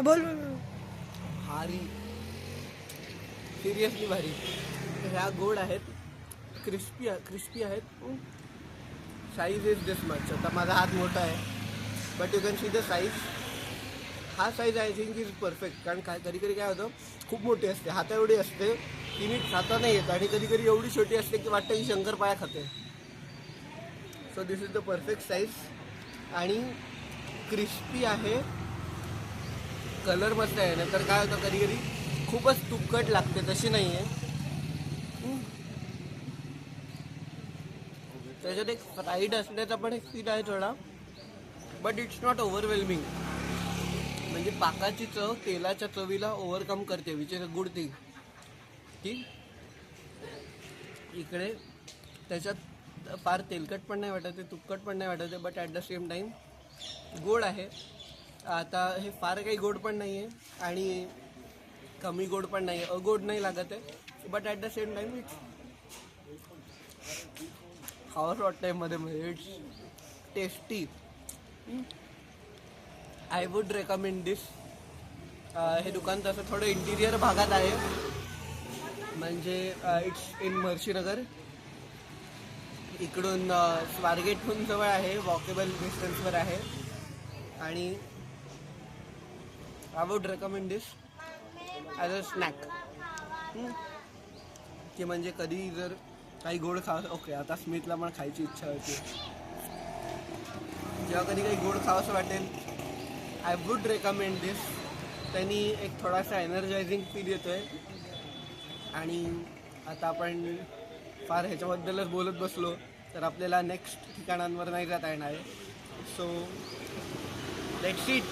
बोल. भारी, सिरियसली भारी. ह्या गोड आहेत, क्रिस्पी आहेत. Size is this much. आता माझा हात मोठा आहे, but you can see the size. हा size I think is perfect. कारण कधी कधी काय होतं, खूप मोठी असते, हाता एवढी असते की नीट खाता नाही येत, आणि कधी कधी एवढी छोटी असते की वाटतं की शंकरपाळ्या खाते. So this is the perfect size. आणि क्रिस्पी आहे, कलर मस्त आहे. नंतर काय होतं, कधी कधी खूपच तुपकट लागते, तशी नाही आहे. त्याच्यात एक फ्राईड असण्याचा पण एक फील आहे थोडा, बट इट्स नॉट ओव्हरवेल्मिंग. म्हणजे पाकाची चव तेलाच्या चवीला ओव्हरकम करते, which is a good thing. की इकडे त्याच्यात फार तेलकट पण नाही वाटत आहे, तुपकट पण नाही वाटत आहे, but at the same time गोड आहे. आता हे फार काही गोड पण नाही आहे आणि कमी गोड पण नाही आहे, अगोड नाही लागत आहे, but at the same time it's खावंच वाटतं आहे मध्ये मध्ये. It's tasty. I would recommend this. हे दुकान तसं थोडं इंटिरियर भागात आहे, म्हणजे इट्स इन महर्षीनगर. इकडून स्वारगेटहून जवळ आहे, वॉकेबल डिस्टन्सवर आहे. आणि I would recommend this as a snack. की म्हणजे कधी जर काही गोड ओके, आता स्मिथला पण खायची इच्छा होती. जेव्हा कधी काही गोड खावंसं वाटेल, आय वुड रेकमेंड दिस. त्यांनी एक थोडासा एनर्जायझिंग फील येतो आहे. आणि आता आपण फार ह्याच्याबद्दलच बोलत बसलो तर आपल्याला नेक्स्ट ठिकाणांवर नाही जाता येणार आहे. So let's eat.